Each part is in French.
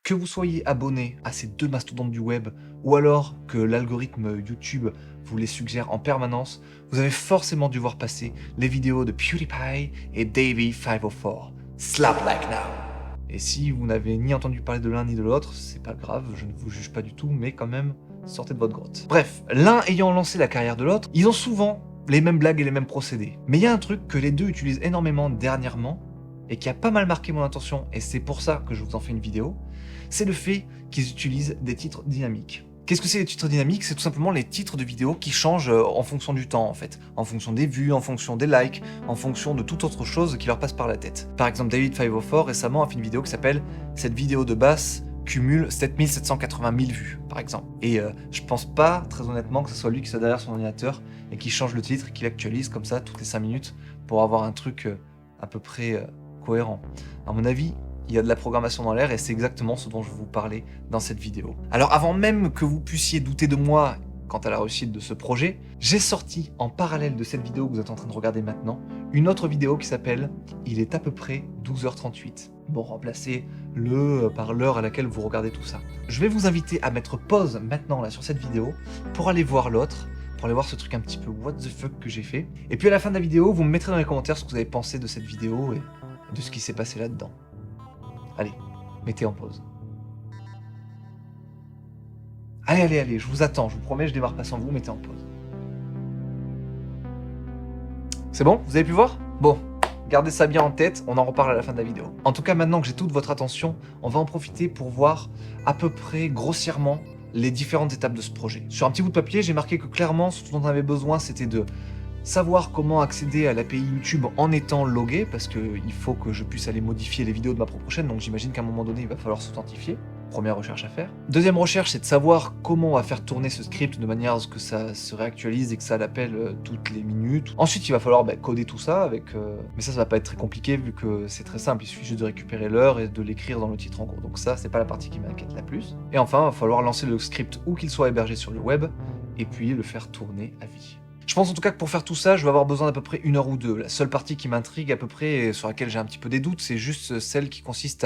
Que vous soyez abonné à ces deux mastodontes du web, ou alors que l'algorithme YouTube vous les suggère en permanence, vous avez forcément dû voir passer les vidéos de PewDiePie et Davey504. Slap like now. Et si vous n'avez ni entendu parler de l'un ni de l'autre, c'est pas grave, je ne vous juge pas du tout, mais quand même, sortez de votre grotte. Bref, l'un ayant lancé la carrière de l'autre, ils ont souvent les mêmes blagues et les mêmes procédés. Mais il y a un truc que les deux utilisent énormément dernièrement, et qui a pas mal marqué mon attention, et c'est pour ça que je vous en fais une vidéo, c'est le fait qu'ils utilisent des titres dynamiques. Qu'est-ce que c'est les titres dynamiques? C'est tout simplement les titres de vidéos qui changent en fonction du temps en fait, en fonction des vues, en fonction des likes, en fonction de toute autre chose qui leur passe par la tête. Par exemple, David504 récemment a fait une vidéo qui s'appelle « Cette vidéo de basse cumule 7780 000 vues » par exemple. Et je pense pas, très honnêtement, que ce soit lui qui soit derrière son ordinateur et qui change le titre, qui l'actualise comme ça toutes les 5 minutes pour avoir un truc à peu près cohérent. À mon avis, il y a de la programmation dans l'air et c'est exactement ce dont je vais vous parler dans cette vidéo. Alors avant même que vous puissiez douter de moi quant à la réussite de ce projet, j'ai sorti en parallèle de cette vidéo que vous êtes en train de regarder maintenant, une autre vidéo qui s'appelle « Il est à peu près 12h38 ». Bon, remplacez-le par l'heure à laquelle vous regardez tout ça. Je vais vous inviter à mettre pause maintenant là sur cette vidéo pour aller voir l'autre, pour aller voir ce truc un petit peu what the fuck que j'ai fait. Et puis à la fin de la vidéo, vous me mettrez dans les commentaires ce que vous avez pensé de cette vidéo et de ce qui s'est passé là-dedans. Allez, mettez en pause. Allez, je vous attends, je vous promets, je démarre pas sans vous, mettez en pause. C'est bon? Vous avez pu voir? Bon, gardez ça bien en tête, on en reparle à la fin de la vidéo. En tout cas, maintenant que j'ai toute votre attention, on va en profiter pour voir à peu près grossièrement les différentes étapes de ce projet. Sur un petit bout de papier, j'ai marqué que clairement, ce dont on avait besoin, c'était de savoir comment accéder à l'API YouTube en étant logué, parce qu'il faut que je puisse aller modifier les vidéos de ma propre chaîne, donc j'imagine qu'à un moment donné, il va falloir s'authentifier. Première recherche à faire. Deuxième recherche, c'est de savoir comment on va faire tourner ce script de manière à ce que ça se réactualise et que ça l'appelle toutes les minutes. Ensuite, il va falloir coder tout ça avec... Mais ça va pas être très compliqué vu que c'est très simple, il suffit juste de récupérer l'heure et de l'écrire dans le titre en cours. Donc ça, c'est pas la partie qui m'inquiète la plus. Et enfin, il va falloir lancer le script où qu'il soit hébergé sur le web et puis le faire tourner à vie. Je pense en tout cas que pour faire tout ça, je vais avoir besoin d'à peu près 1 heure ou 2. La seule partie qui m'intrigue à peu près, et sur laquelle j'ai un petit peu des doutes, c'est juste celle qui consiste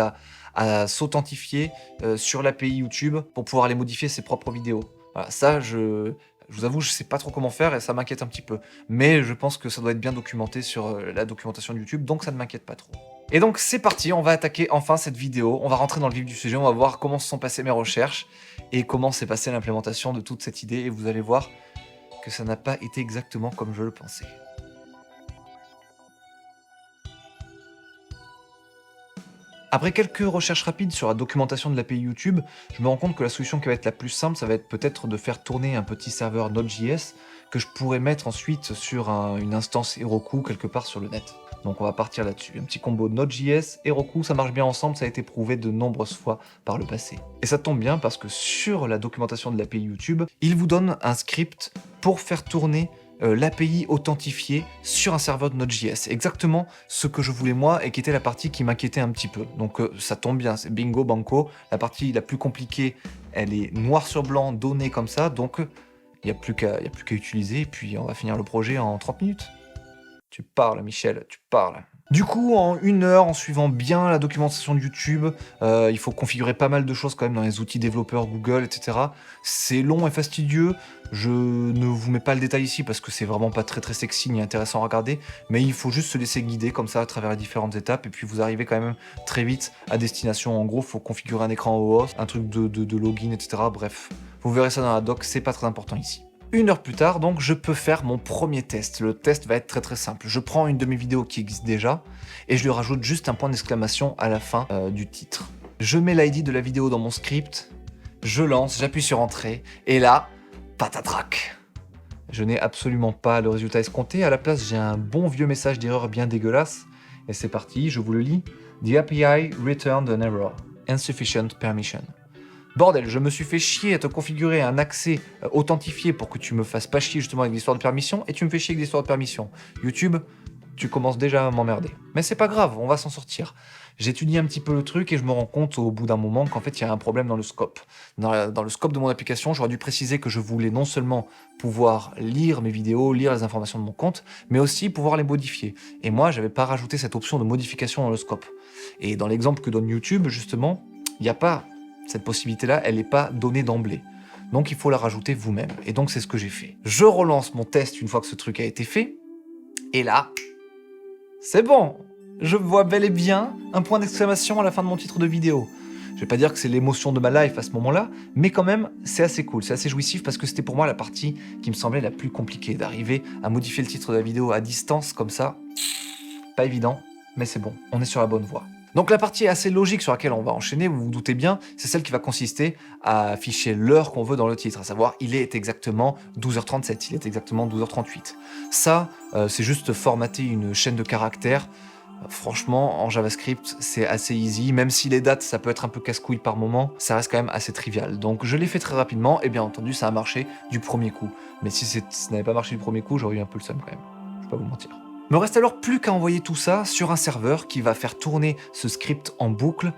à s'authentifier sur l'API YouTube pour pouvoir aller modifier ses propres vidéos. Voilà, ça, je vous avoue, je sais pas trop comment faire et ça m'inquiète un petit peu. Mais je pense que ça doit être bien documenté sur la documentation de YouTube, donc ça ne m'inquiète pas trop. Et donc c'est parti, on va attaquer enfin cette vidéo, on va rentrer dans le vif du sujet, on va voir comment se sont passées mes recherches et comment s'est passée l'implémentation de toute cette idée, et vous allez voir que ça n'a pas été exactement comme je le pensais. Après quelques recherches rapides sur la documentation de l'API YouTube, je me rends compte que la solution qui va être la plus simple, ça va être peut-être de faire tourner un petit serveur Node.js que je pourrais mettre ensuite sur une instance Heroku quelque part sur le net. Donc on va partir là-dessus. Un petit combo Node.js, Heroku, ça marche bien ensemble, ça a été prouvé de nombreuses fois par le passé. Et ça tombe bien parce que sur la documentation de l'API YouTube, il vous donne un script pour faire tourner l'API authentifiée sur un serveur de Node.js. Exactement ce que je voulais moi et qui était la partie qui m'inquiétait un petit peu. Donc ça tombe bien, c'est bingo banco. La partie la plus compliquée, elle est noir sur blanc, donnée comme ça, donc il n'y a plus qu'à utiliser et puis on va finir le projet en 30 minutes. Tu parles, Michel, tu parles. Du coup, en 1 heure, en suivant bien la documentation de YouTube, il faut configurer pas mal de choses quand même dans les outils développeurs Google, etc. C'est long et fastidieux. Je ne vous mets pas le détail ici parce que c'est vraiment pas très sexy ni intéressant à regarder, mais il faut juste se laisser guider comme ça à travers les différentes étapes et puis vous arrivez quand même très vite à destination. En gros, il faut configurer un écran OAuth, un truc de login, etc. Bref, vous verrez ça dans la doc, c'est pas très important ici. 1 heure plus tard, donc, je peux faire mon premier test. Le test va être très simple. Je prends une de mes vidéos qui existe déjà et je lui rajoute juste un point d'exclamation à la fin du titre. Je mets l'ID de la vidéo dans mon script, je lance, j'appuie sur Entrée et là, patatrac. Je n'ai absolument pas le résultat escompté. À la place, j'ai un bon vieux message d'erreur bien dégueulasse. Et c'est parti, je vous le lis. The API returned an error. Insufficient permission. Bordel, je me suis fait chier à te configurer un accès authentifié pour que tu me fasses pas chier justement avec l'histoire de permission, et tu me fais chier avec l'histoire de permission. YouTube, tu commences déjà à m'emmerder. Mais c'est pas grave, on va s'en sortir. J'étudie un petit peu le truc et je me rends compte au bout d'un moment qu'en fait il y a un problème dans le scope. Dans le scope de mon application, j'aurais dû préciser que je voulais non seulement pouvoir lire mes vidéos, lire les informations de mon compte, mais aussi pouvoir les modifier. Et moi, j'avais pas rajouté cette option de modification dans le scope. Et dans l'exemple que donne YouTube, justement, il n'y a pas Cette possibilité-là, elle n'est pas donnée d'emblée. Donc il faut la rajouter vous-même. Et donc c'est ce que j'ai fait. Je relance mon test une fois que ce truc a été fait. Et là, c'est bon. Je vois bel et bien un point d'exclamation à la fin de mon titre de vidéo. Je vais pas dire que c'est l'émotion de ma life à ce moment-là, mais quand même, c'est assez cool, c'est assez jouissif parce que c'était pour moi la partie qui me semblait la plus compliquée, d'arriver à modifier le titre de la vidéo à distance comme ça. Pas évident, mais c'est bon, on est sur la bonne voie. Donc la partie assez logique sur laquelle on va enchaîner, vous vous doutez bien, c'est celle qui va consister à afficher l'heure qu'on veut dans le titre, à savoir il est exactement 12h37, il est exactement 12h38. Ça, c'est juste formater une chaîne de caractères. Franchement, en JavaScript, c'est assez easy, même si les dates, ça peut être un peu casse-couille par moment, ça reste quand même assez trivial. Donc je l'ai fait très rapidement, et bien entendu, ça a marché du premier coup. Mais si ça n'avait pas marché du premier coup, j'aurais eu un peu le seum quand même, je vais pas vous mentir. Me reste alors plus qu'à envoyer tout ça sur un serveur qui va faire tourner ce script en boucle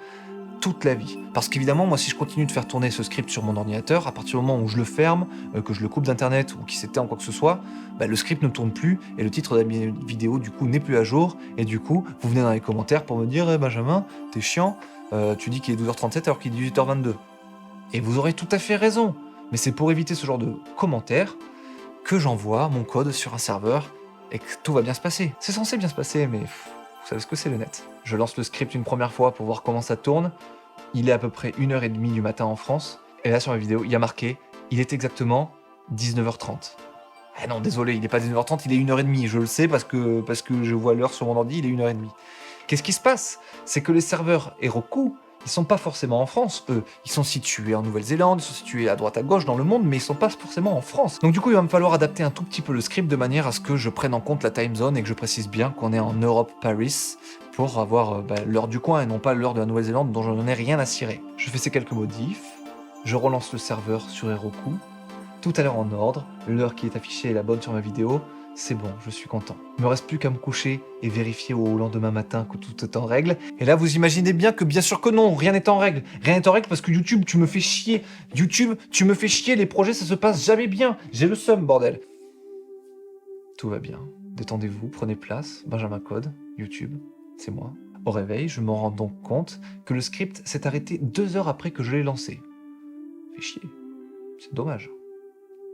toute la vie. Parce qu'évidemment, moi, si je continue de faire tourner ce script sur mon ordinateur, à partir du moment où je le ferme, que je le coupe d'internet ou qu'il s'éteint ou quoi que ce soit, le script ne tourne plus et le titre de la vidéo du coup n'est plus à jour. Et du coup, vous venez dans les commentaires pour me dire Benjamin, t'es chiant, tu dis qu'il est 12h37 alors qu'il est 18h22. Et vous aurez tout à fait raison. Mais c'est pour éviter ce genre de commentaires que j'envoie mon code sur un serveur et que tout va bien se passer. C'est censé bien se passer, mais vous savez ce que c'est le net. Je lance le script une première fois pour voir comment ça tourne. Il est à peu près 1h30 du matin en France. Et là, sur ma vidéo, il y a marqué, il est exactement 19h30. Ah non, désolé, il n'est pas 19h30, il est 1h30. Je le sais parce que je vois l'heure sur mon ordi, il est 1h30. Qu'est-ce qui se passe? C'est que les serveurs Heroku, ils sont pas forcément en France, eux. Ils sont situés en Nouvelle-Zélande, ils sont situés à droite à gauche dans le monde, mais ils sont pas forcément en France. Donc du coup, il va me falloir adapter un tout petit peu le script de manière à ce que je prenne en compte la time zone et que je précise bien qu'on est en Europe, Paris, pour avoir l'heure du coin et non pas l'heure de la Nouvelle-Zélande dont je n'en ai rien à cirer. Je fais ces quelques modifs, je relance le serveur sur Heroku, tout à l'heure en ordre, l'heure qui est affichée est la bonne sur ma vidéo, c'est bon, je suis content. Il me reste plus qu'à me coucher et vérifier au lendemain matin que tout est en règle. Et là, vous imaginez bien que bien sûr que non, rien n'est en règle. Rien n'est en règle parce que YouTube, tu me fais chier. YouTube, tu me fais chier, les projets, ça se passe jamais bien. J'ai le seum, bordel. Tout va bien. Détendez-vous, prenez place. Benjamin Code, YouTube, c'est moi. Au réveil, je me rends donc compte que le script s'est arrêté 2 heures après que je l'ai lancé. Fait chier. C'est dommage.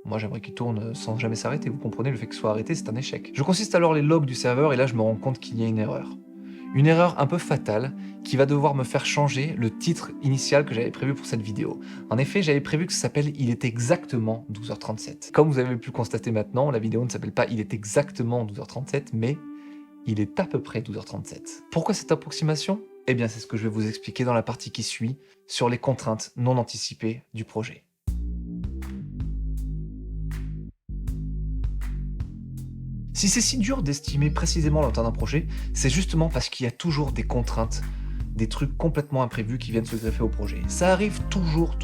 Moi, j'aimerais qu'il tourne sans jamais s'arrêter. Vous comprenez, le fait qu'il soit arrêté, c'est un échec. Je consiste alors les logs du serveur et là, je me rends compte qu'il y a une erreur. Une erreur un peu fatale qui va devoir me faire changer le titre initial que j'avais prévu pour cette vidéo. En effet, j'avais prévu que ça s'appelle « Il est exactement 12h37 ». Comme vous avez pu le constater maintenant, la vidéo ne s'appelle pas « Il est exactement 12h37 », mais « Il est à peu près 12h37 ». Pourquoi cette approximation? Eh bien, c'est ce que je vais vous expliquer dans la partie qui suit sur les contraintes non anticipées du projet. Si c'est si dur d'estimer précisément le temps d'un projet, c'est justement parce qu'il y a toujours des contraintes, des trucs complètement imprévus qui viennent se greffer au projet. Ça arrive toujours,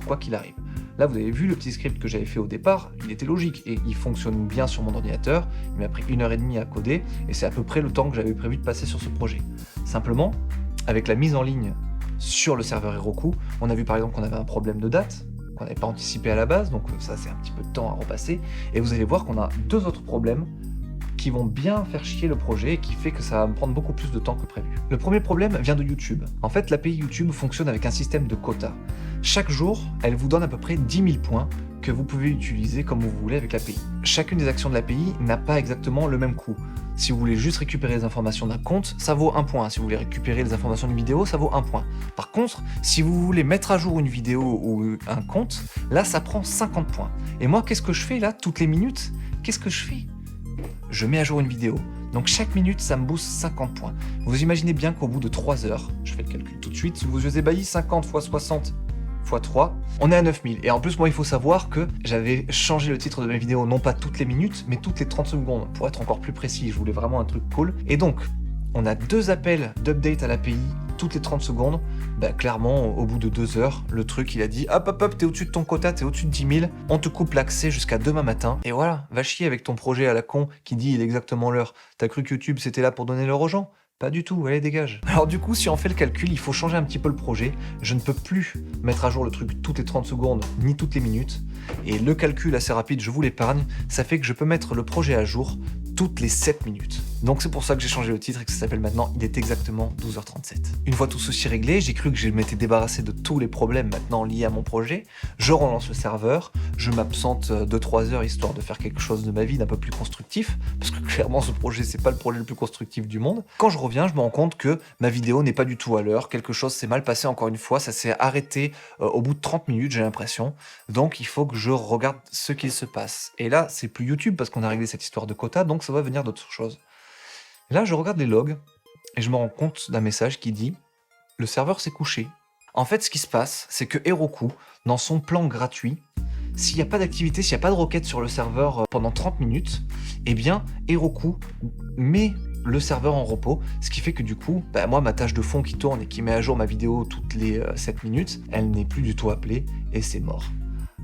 quoi qu'il arrive. Là, vous avez vu le petit script que j'avais fait au départ, il était logique et il fonctionne bien sur mon ordinateur. Il m'a pris 1h30 à coder et c'est à peu près le temps que j'avais prévu de passer sur ce projet. Simplement, avec la mise en ligne sur le serveur Heroku, on a vu par exemple qu'on avait un problème de date, qu'on n'avait pas anticipé à la base, donc ça c'est un petit peu de temps à repasser. Et vous allez voir qu'on a 2 autres problèmes qui vont bien faire chier le projet et qui fait que ça va me prendre beaucoup plus de temps que prévu. Le premier problème vient de YouTube. En fait, l'API YouTube fonctionne avec un système de quotas. Chaque jour, elle vous donne à peu près 10 000 points que vous pouvez utiliser comme vous voulez avec l'API. Chacune des actions de l'API n'a pas exactement le même coût. Si vous voulez juste récupérer les informations d'un compte, ça vaut 1 point. Si vous voulez récupérer les informations d'une vidéo, ça vaut 1 point. Par contre, si vous voulez mettre à jour une vidéo ou un compte, là, ça prend 50 points. Et moi, qu'est-ce que je fais là, toutes les minutes? Qu'est-ce que je fais? Je mets à jour une vidéo. Donc chaque minute, ça me booste 50 points. Vous imaginez bien qu'au bout de 3 heures, je fais le calcul tout de suite, sous vos yeux ébahis, 50 x 60 x 3, on est à 9000. Et en plus, moi, il faut savoir que j'avais changé le titre de mes vidéos, non pas toutes les minutes, mais toutes les 30 secondes. Pour être encore plus précis, je voulais vraiment un truc cool. Et donc, on a 2 appels d'update à l'API toutes les 30 secondes. Clairement, au bout de 2 heures, le truc, il a dit hop, t'es au-dessus de ton quota, t'es au-dessus de 10 000, on te coupe l'accès jusqu'à demain matin. Et voilà, va chier avec ton projet à la con qui dit il est exactement l'heure. T'as cru que YouTube c'était là pour donner l'heure aux gens? Pas du tout, allez dégage. Alors du coup, si on fait le calcul, il faut changer un petit peu le projet. Je ne peux plus mettre à jour le truc toutes les 30 secondes, ni toutes les minutes. Et le calcul assez rapide, je vous l'épargne, ça fait que je peux mettre le projet à jour toutes les 7 minutes. Donc c'est pour ça que j'ai changé le titre et que ça s'appelle maintenant Il est exactement 12h37. Une fois tout ceci réglé, j'ai cru que je m'étais débarrassé de tous les problèmes maintenant liés à mon projet. Je relance le serveur, je m'absente 2-3 heures histoire de faire quelque chose de ma vie d'un peu plus constructif, parce que clairement ce projet c'est pas le projet le plus constructif du monde. Quand je reviens, je me rends compte que ma vidéo n'est pas du tout à l'heure, quelque chose s'est mal passé encore une fois, ça s'est arrêté au bout de 30 minutes j'ai l'impression, donc il faut que je regarde ce qu'il se passe. Et là c'est plus YouTube parce qu'on a réglé cette histoire de quota, donc ça va venir d'autre chose. Là, je regarde les logs et je me rends compte d'un message qui dit « Le serveur s'est couché ». En fait, ce qui se passe, c'est que Heroku, dans son plan gratuit, s'il n'y a pas d'activité, s'il n'y a pas de requête sur le serveur pendant 30 minutes, eh bien, Heroku met le serveur en repos, ce qui fait que du coup, moi, ma tâche de fond qui tourne et qui met à jour ma vidéo toutes les 7 minutes, elle n'est plus du tout appelée et c'est mort.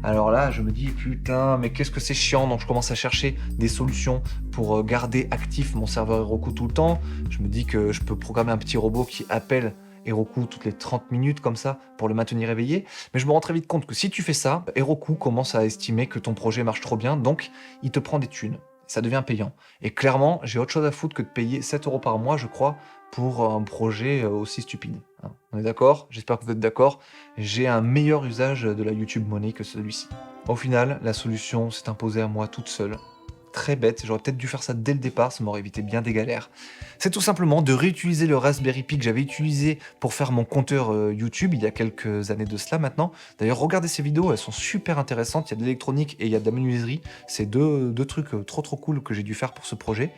Alors là, je me dis, putain, mais qu'est-ce que c'est chiant. Donc je commence à chercher des solutions pour garder actif mon serveur Heroku tout le temps. Je me dis que je peux programmer un petit robot qui appelle Heroku toutes les 30 minutes comme ça pour le maintenir éveillé. Mais je me rends très vite compte que si tu fais ça, Heroku commence à estimer que ton projet marche trop bien, donc il te prend des thunes. Ça devient payant. Et clairement, j'ai autre chose à foutre que de payer 7 € par mois, je crois, pour un projet aussi stupide. On est d'accord? J'espère que vous êtes d'accord. J'ai un meilleur usage de la YouTube Money que celui-ci. Au final, la solution s'est imposée à moi toute seule. Très bête, j'aurais peut-être dû faire ça dès le départ, ça m'aurait évité bien des galères. C'est tout simplement de réutiliser le Raspberry Pi que j'avais utilisé pour faire mon compteur YouTube il y a quelques années de cela maintenant. D'ailleurs, regardez ces vidéos, elles sont super intéressantes, il y a de l'électronique et il y a de la menuiserie. C'est deux trucs trop cool que j'ai dû faire pour ce projet.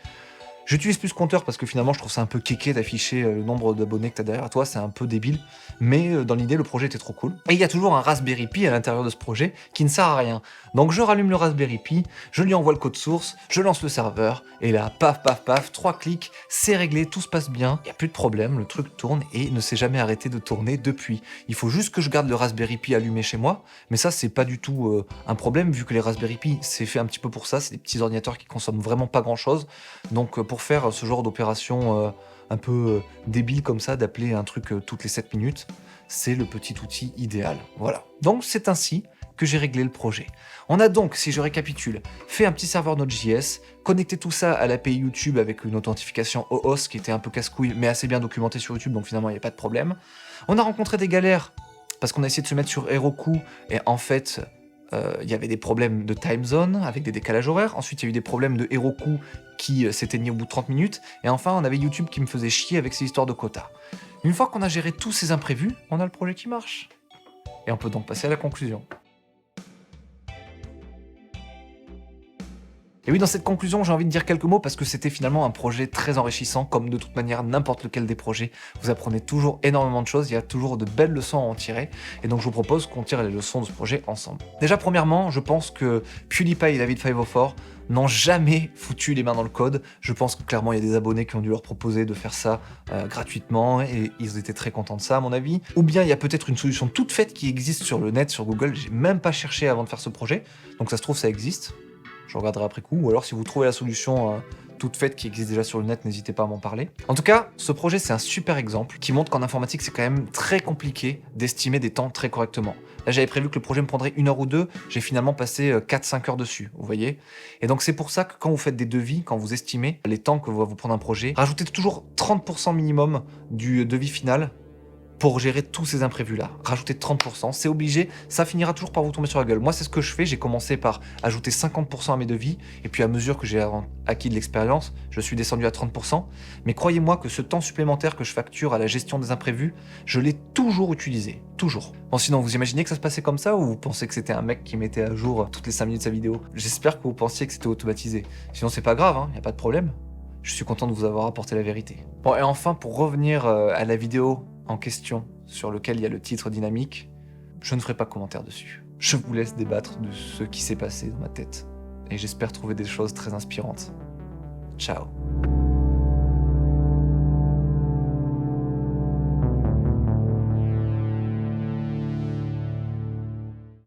J'utilise plus ce compteur parce que finalement je trouve ça un peu kéké d'afficher le nombre d'abonnés que tu as derrière toi, c'est un peu débile, mais dans l'idée le projet était trop cool. Et il y a toujours un Raspberry Pi à l'intérieur de ce projet qui ne sert à rien. Donc je rallume le Raspberry Pi, je lui envoie le code source, je lance le serveur, et là, paf paf paf, 3 clics, c'est réglé, tout se passe bien, il n'y a plus de problème, le truc tourne et ne s'est jamais arrêté de tourner depuis. Il faut juste que je garde le Raspberry Pi allumé chez moi, mais ça c'est pas du tout un problème vu que les Raspberry Pi c'est fait un petit peu pour ça, c'est des petits ordinateurs qui consomment vraiment pas grand chose, donc pour faire ce genre d'opération un peu débile comme ça, d'appeler un truc toutes les 7 minutes, c'est le petit outil idéal. Voilà. Donc c'est ainsi que j'ai réglé le projet. On a donc, si je récapitule, fait un petit serveur Node.js, connecté tout ça à l'API YouTube avec une authentification OAuth qui était un peu casse-couille, mais assez bien documentée sur YouTube, donc finalement il n'y a pas de problème. On a rencontré des galères parce qu'on a essayé de se mettre sur Heroku et en fait il y avait des problèmes de time zone avec des décalages horaires. Ensuite, il y a eu des problèmes de Heroku qui s'éteignaient au bout de 30 minutes. Et enfin, on avait YouTube qui me faisait chier avec ses histoires de quotas. Une fois qu'on a géré tous ces imprévus, on a le projet qui marche. Et on peut donc passer à la conclusion. Et oui, dans cette conclusion, j'ai envie de dire quelques mots parce que c'était finalement un projet très enrichissant, comme de toute manière n'importe lequel des projets. Vous apprenez toujours énormément de choses, il y a toujours de belles leçons à en tirer, et donc je vous propose qu'on tire les leçons de ce projet ensemble. Déjà, premièrement, je pense que PewDiePie et David504 n'ont jamais foutu les mains dans le code. Je pense que clairement, il y a des abonnés qui ont dû leur proposer de faire ça gratuitement, et ils étaient très contents de ça, à mon avis. Ou bien, il y a peut-être une solution toute faite qui existe sur le net, sur Google, j'ai même pas cherché avant de faire ce projet, donc ça se trouve, ça existe. Je regarderai après coup, ou alors si vous trouvez la solution toute faite qui existe déjà sur le net, n'hésitez pas à m'en parler. En tout cas, ce projet c'est un super exemple qui montre qu'en informatique c'est quand même très compliqué d'estimer des temps très correctement. Là j'avais prévu que le projet me prendrait 1 heure ou 2, j'ai finalement passé 4-5 heures dessus, vous voyez. Et donc c'est pour ça que quand vous faites des devis, quand vous estimez les temps que va vous prendre un projet, rajoutez toujours 30% minimum du devis final pour gérer tous ces imprévus-là. Rajoutez 30%, c'est obligé, ça finira toujours par vous tomber sur la gueule. Moi, c'est ce que je fais, j'ai commencé par ajouter 50% à mes devis, et puis à mesure que j'ai acquis de l'expérience, je suis descendu à 30%. Mais croyez-moi que ce temps supplémentaire que je facture à la gestion des imprévus, je l'ai toujours utilisé, toujours. Bon, sinon, vous imaginez que ça se passait comme ça, ou vous pensez que c'était un mec qui mettait à jour toutes les 5 minutes sa vidéo? J'espère que vous pensiez que c'était automatisé. Sinon, c'est pas grave, y a pas de problème. Je suis content de vous avoir apporté la vérité. Bon, et enfin, pour revenir à la vidéo en question, sur lequel il y a le titre dynamique, je ne ferai pas de commentaire dessus. Je vous laisse débattre de ce qui s'est passé dans ma tête, et j'espère trouver des choses très inspirantes. Ciao.